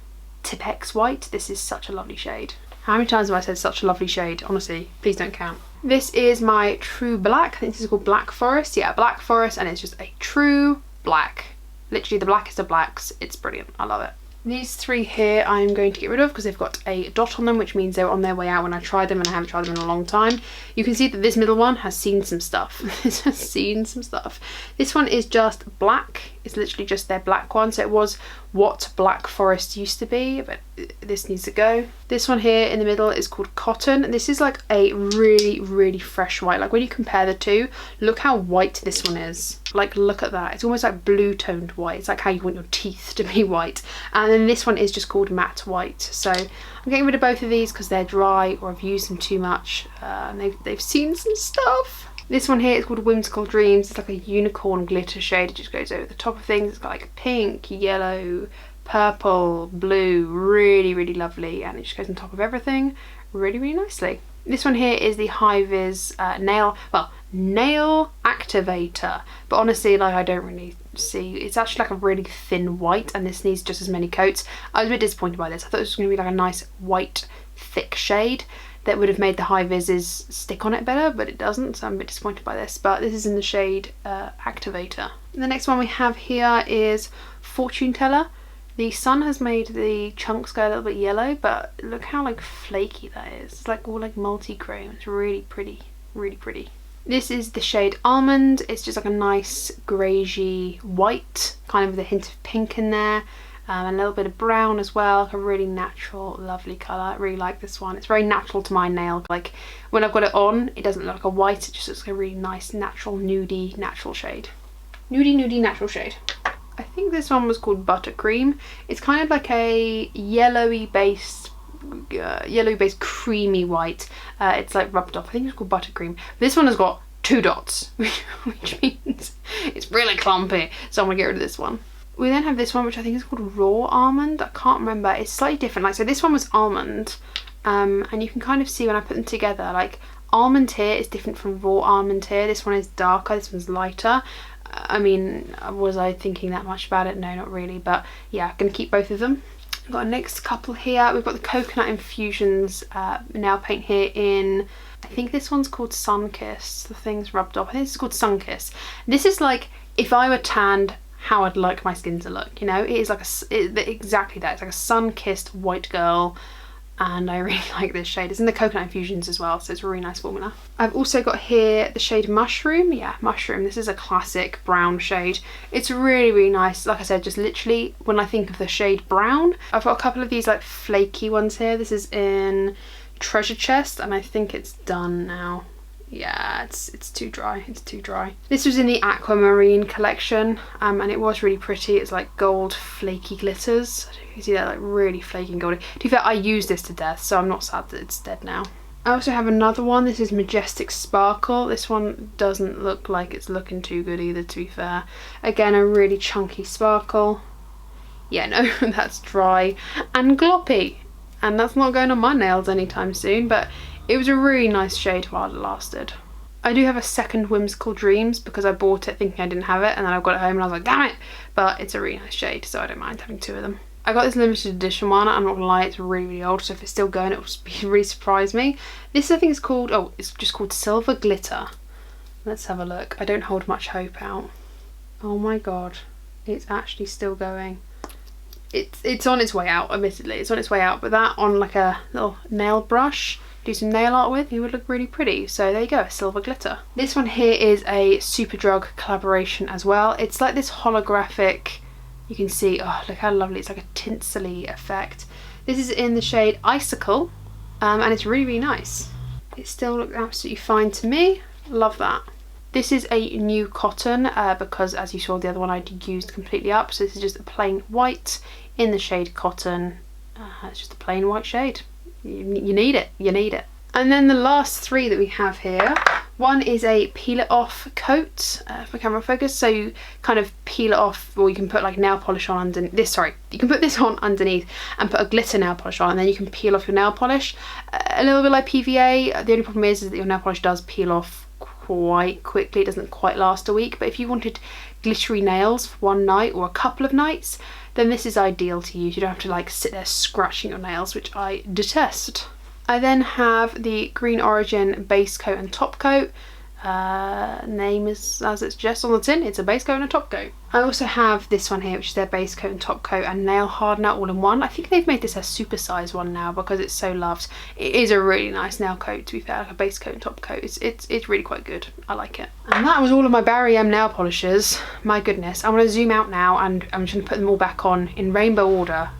Tipex white. This is such a lovely shade. How many times have I said such a lovely shade? Honestly, please don't count. This is my True Black. I think this is called Black Forest. Yeah, Black Forest, and it's just a true black. Literally the blackest of blacks. It's brilliant. I love it. These three here I'm going to get rid of because they've got a dot on them, which means they're on their way out when I tried them, and I haven't tried them in a long time. You can see that this middle one has seen some stuff. This has seen some stuff. This one is just black. It's literally just their black one. So it was what Black Forest used to be, but this needs to go. This one here in the middle is called Cotton. This is like a really fresh white. Like when you compare the two, look how white this one is. Like, look at that. It's almost like blue toned white. It's like how you want your teeth to be white. And then this one is just called Matte White. So I'm getting rid of both of these because they're dry, or I've used them too much, and they've seen some stuff. This one here is called Whimsical Dreams. It's like a unicorn glitter shade. It just goes over the top of things. It's got like pink, yellow, purple, blue. Really lovely, and it just goes on top of everything really nicely. This one here is the High Vis nail activator, but honestly, like, I don't really see, it's actually like a really thin white, and this needs just as many coats. I was a bit disappointed by this. I thought this was going to be like a nice white thick shade that would have made the High Vises stick on it better, but it doesn't, so I'm a bit disappointed by this. But this is in the shade Activator. And the next one we have here is Fortune Teller. The sun has made the chunks go a little bit yellow, but look how like flaky that is. It's like all like multi-chrome. It's really pretty, really pretty. This is the shade Almond. It's just like a nice greigey white, kind of with a hint of pink in there. And a little bit of brown as well, like a really natural, lovely colour. I really like this one. It's very natural to my nail. Like when I've got it on, it doesn't look like a white, it just looks like a really nice, natural, nudie, natural shade. Nudie, natural shade. I think this one was called Buttercream. It's kind of like a yellowy based creamy white. It's like rubbed off. I think it's called Buttercream. This one has got 2 dots, which means it's really clumpy. So I'm gonna get rid of this one. We then have this one, which I think is called Raw Almond. I can't remember. It's slightly different. Like, so this one was almond, and you can kind of see when I put them together, like almond here is different from raw almond here. This one is darker, this one's lighter. I mean, was I thinking that much about it? No, not really. But yeah, I'm gonna keep both of them. We've got a next couple here. We've got the Coconut Infusions nail paint here in, I think this one's called Sunkiss. The thing's rubbed off. I think this is called Sunkiss. This is like if I were tanned, how I'd like my skin to look, you know. It is like exactly that. It's like a sun-kissed white girl, and I really like this shade. It's in the Coconut Infusions as well, so it's a really nice formula. I've also got here the shade Mushroom. Yeah, Mushroom. This is a classic brown shade. It's really, really nice. Like I said, just literally when I think of the shade brown, I've got a couple of these like flaky ones here. This is in Treasure Chest, and I think it's done now. Yeah, it's too dry. It's too dry. This was in the Aquamarine collection, and it was really pretty. It's like gold flaky glitters. I don't know if you can see that, like really flaky and goldy. To be fair, I used this to death, so I'm not sad that it's dead now. I also have another one. This is Majestic Sparkle. This one doesn't look like it's looking too good either, to be fair. Again, a really chunky sparkle. Yeah, no, that's dry and gloppy, and that's not going on my nails anytime soon, but it was a really nice shade while it lasted. I do have a second Whimsical Dreams because I bought it thinking I didn't have it, and then I got it home and I was like, damn it! But it's a really nice shade, so I don't mind having 2 of them. I got this limited edition one. I'm not gonna lie, it's really, really old, so if it's still going, it will really surprise me. This I think is called, oh, it's just called Silver Glitter. Let's have a look. I don't hold much hope out. Oh my god, it's actually still going. It's on its way out, admittedly. It's on its way out, but that on like a little nail brush, do some nail art with, it would look really pretty. So there you go, Silver Glitter. This one here is a Superdrug collaboration as well. It's like this holographic, you can see, oh look how lovely, it's like a tinsely effect. This is in the shade Icicle, and it's really, really nice. It still looks absolutely fine to me. Love that. This is a new cotton because as you saw the other one I'd used completely up, so this is just a plain white in the shade Cotton. It's just a plain white shade. You need it, you need it. And then the last 3 that we have here, one is a peel it off coat for camera focus. So you kind of peel it off, or you can put like nail polish on underneath this, sorry, you can put this on underneath and put a glitter nail polish on, and then you can peel off your nail polish. A little bit like PVA. The only problem is that your nail polish does peel off quite quickly. It doesn't quite last a week, but if you wanted glittery nails for one night or a couple of nights, then this is ideal to use. You don't have to like sit there scratching your nails, which I detest. I then have the Green Origin base coat and top coat. Name is as it suggests on the tin, it's a base coat and a top coat. I also have this one here, which is their base coat and top coat and nail hardener all in one. I think they've made this a super size one now because it's so loved. It is a really nice nail coat, to be fair, like a base coat and top coat. It's really quite good. I like it. And that was all of my BarryM nail polishes. My goodness. I'm going to zoom out now and I'm just going to put them all back on in rainbow order.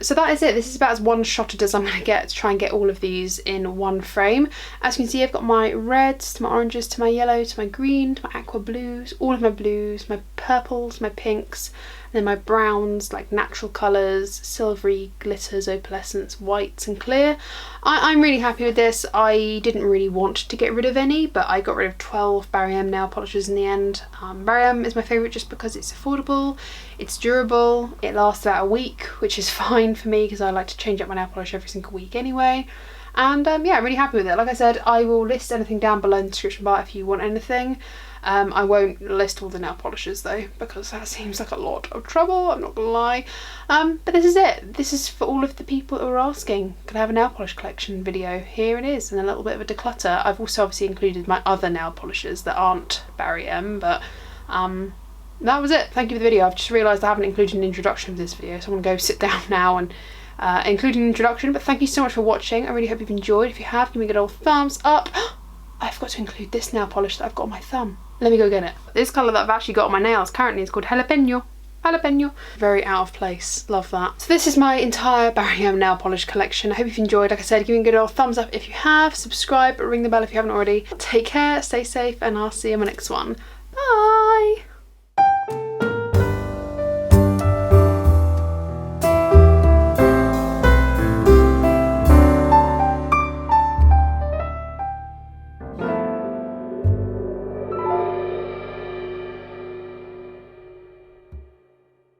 So that is it. This is about as one-shotted as I'm going to get to try and get all of these in one frame. As you can see, I've got my reds to my oranges to my yellow to my green to my aqua blues, all of my blues, my purples, my pinks, and then my browns, like natural colours, silvery glitters, opalescence, whites and clear. I'm really happy with this. I didn't really want to get rid of any, but I got rid of 12 BarryM nail polishes in the end. BarryM is my favourite just because it's affordable, it's durable, it lasts about a week, which is fine for me because I like to change up my nail polish every single week anyway. And yeah, I'm really happy with it. Like I said, I will list anything down below in the description bar if you want anything. I won't list all the nail polishes though, because that seems like a lot of trouble, I'm not gonna lie. But this is it. This is for all of the people that were asking, can I have a nail polish collection video? Here it is, and a little bit of a declutter. I've also obviously included my other nail polishes that aren't BarryM, but that was it. Thank you for the video. I've just realised I haven't included an introduction of this video, so I'm gonna go sit down now and include an introduction. But thank you so much for watching. I really hope you've enjoyed. If you have, give me a good old thumbs up. I forgot to include this nail polish that I've got on my thumb. Let me go get it. This colour that I've actually got on my nails currently is called Jalapeno. Jalapeno. Very out of place. Love that. So this is my entire BarryM nail polish collection. I hope you've enjoyed. Like I said, give me a good old thumbs up if you have. Subscribe, ring the bell if you haven't already. Take care, stay safe, and I'll see you in my next one.